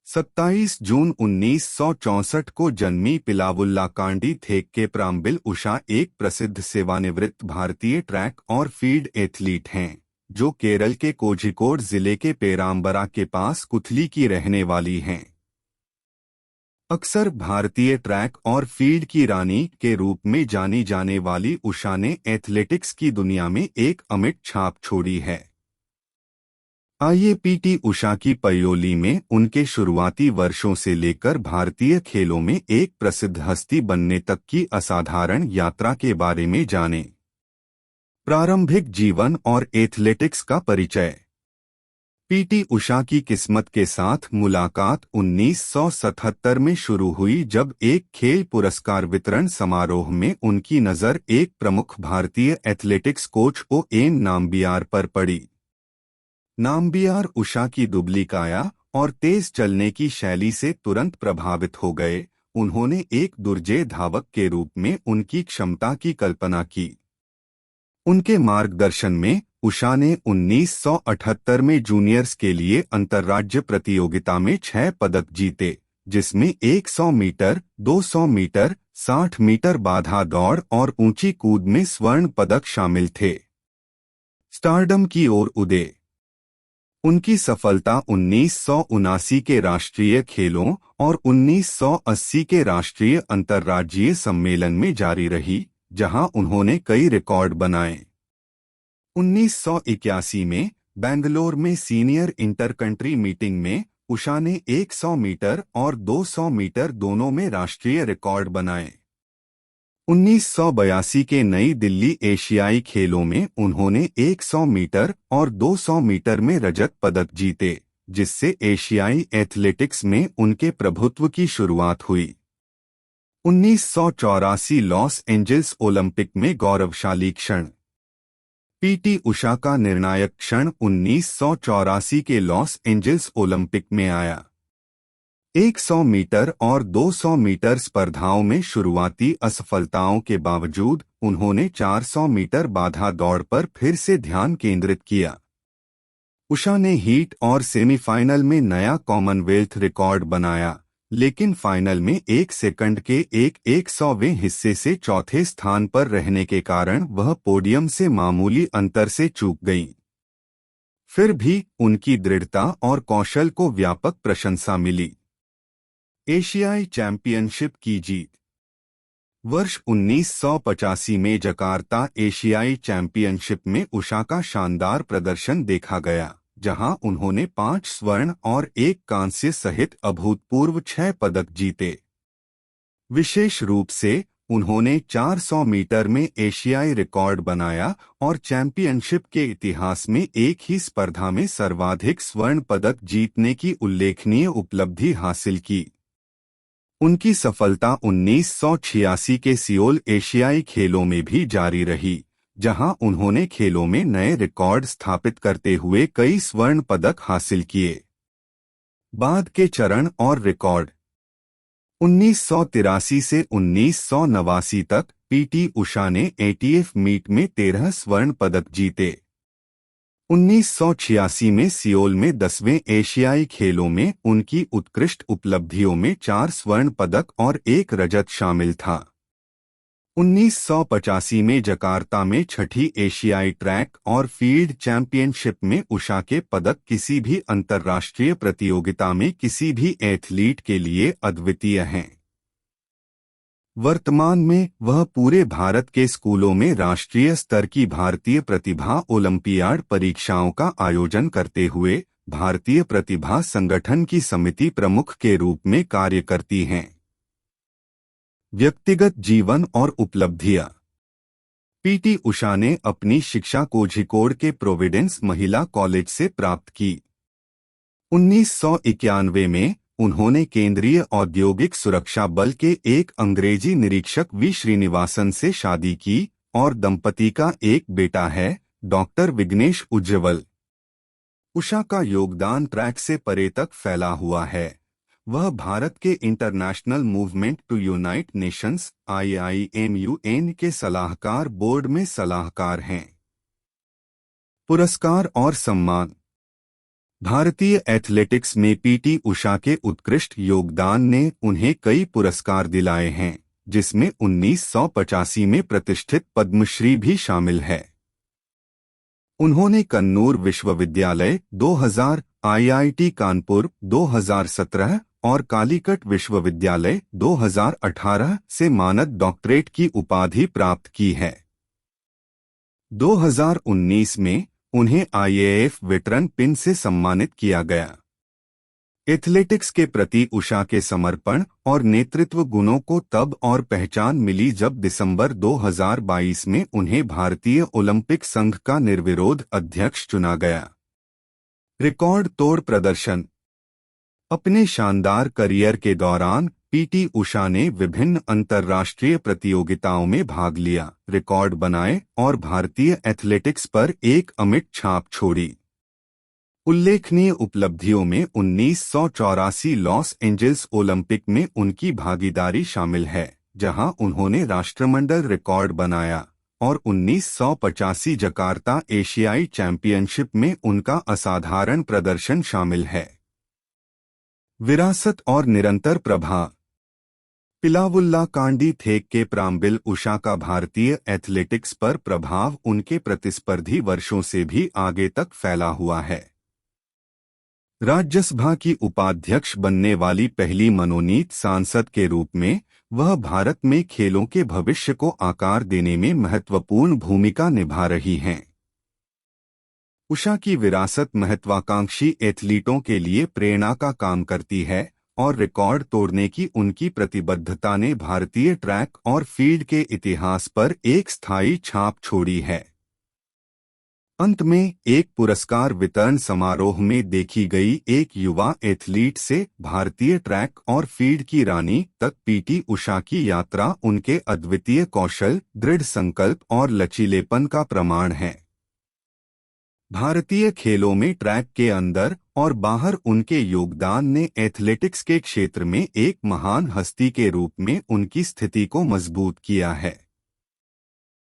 27 जून 1964 को जन्मी पिलावुल्लाकांडी थेक्के प्राम्बिल उषा एक प्रसिद्ध सेवानिवृत्त भारतीय ट्रैक और फील्ड एथलीट हैं, जो केरल के कोझिकोड जिले के पेराम्बरा के पास कुथली की रहने वाली हैं। अक्सर भारतीय ट्रैक और फील्ड की रानी के रूप में जानी जाने वाली उषा ने एथलेटिक्स की दुनिया में एक अमिट छाप छोड़ी है। आइए पीटी उषा की पयोली में उनके शुरुआती वर्षों से लेकर भारतीय खेलों में एक प्रसिद्ध हस्ती बनने तक की असाधारण यात्रा के बारे में जानें। प्रारंभिक जीवन और एथलेटिक्स का परिचय। पीटी उषा की किस्मत के साथ मुलाकात 1977 में शुरू हुई, जब एक खेल पुरस्कार वितरण समारोह में उनकी नज़र एक प्रमुख भारतीय एथलेटिक्स कोच ओ.एन. नाम्बियार पर पड़ी। नाम्बियार उषा की दुबली काया और तेज चलने की शैली से तुरंत प्रभावित हो गए। उन्होंने एक दुर्जेय धावक के रूप में उनकी क्षमता की कल्पना की। उनके मार्गदर्शन में उषा ने 1978 में जूनियर्स के लिए अंतर्राज्य प्रतियोगिता में 6 पदक जीते, जिसमें 100 मीटर, 200 मीटर, 60 मीटर बाधा दौड़ और ऊंची कूद में स्वर्ण पदक शामिल थे। स्टारडम की ओर उदय। उनकी सफलता 1979 के राष्ट्रीय खेलों और 1980 के राष्ट्रीय अंतर्राज्यीय सम्मेलन में जारी रही, जहां उन्होंने कई रिकॉर्ड बनाए। 1981 में बेंगलोर में सीनियर इंटर कंट्री मीटिंग में उषा ने 100 मीटर और 200 मीटर दोनों में राष्ट्रीय रिकॉर्ड बनाए। 1982 के नई दिल्ली एशियाई खेलों में उन्होंने 100 मीटर और 200 मीटर में रजत पदक जीते, जिससे एशियाई एथलेटिक्स में उनके प्रभुत्व की शुरुआत हुई। 1984 लॉस एंजिल्स ओलंपिक में गौरवशाली क्षण। पीटी उषा का निर्णायक क्षण 1984 के लॉस एंजिल्स ओलंपिक में आया। 100 मीटर और 200 मीटर स्पर्धाओं में शुरुआती असफलताओं के बावजूद उन्होंने 400 मीटर बाधा दौड़ पर फिर से ध्यान केंद्रित किया। उषा ने हीट और सेमीफाइनल में नया कॉमनवेल्थ रिकॉर्ड बनाया, लेकिन फाइनल में 1 सेकंड के 1/100वें हिस्से से चौथे स्थान पर रहने के कारण वह पोडियम से मामूली अंतर से चूक गईं। फिर भी उनकी दृढ़ता और कौशल को व्यापक प्रशंसा मिली। एशियाई चैंपियनशिप की जीत। वर्ष 1985 में जकार्ता एशियाई चैंपियनशिप में उषा का शानदार प्रदर्शन देखा गया, जहां उन्होंने 5 स्वर्ण और 1 कांस्य सहित अभूतपूर्व 6 पदक जीते। विशेष रूप से उन्होंने 400 मीटर में एशियाई रिकॉर्ड बनाया और चैंपियनशिप के इतिहास में एक ही स्पर्धा में सर्वाधिक स्वर्ण पदक जीतने की उल्लेखनीय उपलब्धि हासिल की। उनकी सफलता 1986 के सियोल एशियाई खेलों में भी जारी रही, जहां उन्होंने खेलों में नए रिकॉर्ड स्थापित करते हुए कई स्वर्ण पदक हासिल किए। बाद के चरण और रिकॉर्ड। 1983 से 1989 तक पीटी उषा ने एटीएफ मीट में 13 स्वर्ण पदक जीते। 1986 में सियोल में 10वें एशियाई खेलों में उनकी उत्कृष्ट उपलब्धियों में 4 स्वर्ण पदक और 1 रजत शामिल था। 1985 में जकार्ता में 6ठी एशियाई ट्रैक और फील्ड चैंपियनशिप में उषा के पदक किसी भी अंतर्राष्ट्रीय प्रतियोगिता में किसी भी एथलीट के लिए अद्वितीय हैं। वर्तमान में वह पूरे भारत के स्कूलों में राष्ट्रीय स्तर की भारतीय प्रतिभा ओलंपियाड परीक्षाओं का आयोजन करते हुए भारतीय प्रतिभा संगठन की समिति प्रमुख के रूप में कार्य करती हैं। व्यक्तिगत जीवन और उपलब्धियां। पीटी उषा ने अपनी शिक्षा कोझिकोड के प्रोविडेंस महिला कॉलेज से प्राप्त की। 1991 में उन्होंने केंद्रीय औद्योगिक सुरक्षा बल के एक अंग्रेजी निरीक्षक वी श्रीनिवासन से शादी की और दंपति का एक बेटा है, डॉक्टर विघ्नेश उज्जवल। उषा का योगदान ट्रैक से परे तक फैला हुआ है। वह भारत के international movement to unite nations IIMUN के सलाहकार बोर्ड में सलाहकार हैं। पुरस्कार और सम्मान। भारतीय एथलेटिक्स में पीटी उषा के उत्कृष्ट योगदान ने उन्हें कई पुरस्कार दिलाए हैं, जिसमें 1985 में प्रतिष्ठित पद्मश्री भी शामिल है। उन्होंने कन्नूर विश्वविद्यालय 2000, आईआईटी कानपुर 2017 और कालीकट विश्वविद्यालय 2018 से मानद डॉक्टरेट की उपाधि प्राप्त की है। 2019 में उन्हें आईएएफ वेटरन पिन से सम्मानित किया गया। एथलेटिक्स के प्रति उषा के समर्पण और नेतृत्व गुणों को तब और पहचान मिली जब दिसंबर 2022 में उन्हें भारतीय ओलंपिक संघ का निर्विरोध अध्यक्ष चुना गया। रिकॉर्ड तोड़ प्रदर्शन। अपने शानदार करियर के दौरान पीटी उषा ने विभिन्न अंतर्राष्ट्रीय प्रतियोगिताओं में भाग लिया, रिकॉर्ड बनाए और भारतीय एथलेटिक्स पर एक अमिट छाप छोड़ी। उल्लेखनीय उपलब्धियों में 1984 लॉस एंजल्स ओलंपिक में उनकी भागीदारी शामिल है, जहां उन्होंने राष्ट्रमंडल रिकॉर्ड बनाया, और 1985 जकार्ता एशियाई चैंपियनशिप में उनका असाधारण प्रदर्शन शामिल है। विरासत और निरंतर प्रभाव। पिलावुल्ला कांडी थेक के प्राम्बिल उषा का भारतीय एथलेटिक्स पर प्रभाव उनके प्रतिस्पर्धी वर्षों से भी आगे तक फैला हुआ है। राज्यसभा की उपाध्यक्ष बनने वाली पहली मनोनीत सांसद के रूप में वह भारत में खेलों के भविष्य को आकार देने में महत्वपूर्ण भूमिका निभा रही हैं। उषा की विरासत महत्वाकांक्षी एथलीटों के लिए प्रेरणा का काम करती है और रिकॉर्ड तोड़ने की उनकी प्रतिबद्धता ने भारतीय ट्रैक और फील्ड के इतिहास पर एक स्थायी छाप छोड़ी है। अंत में एक पुरस्कार वितरण समारोह में देखी गई एक युवा एथलीट से भारतीय ट्रैक और फील्ड की रानी तक पीटी उषा की यात्रा उनके अद्वितीय कौशल, दृढ़ संकल्प और लचीलेपन का प्रमाण है। भारतीय खेलों में ट्रैक के अंदर और बाहर उनके योगदान ने एथलेटिक्स के क्षेत्र में एक महान हस्ती के रूप में उनकी स्थिति को मजबूत किया है।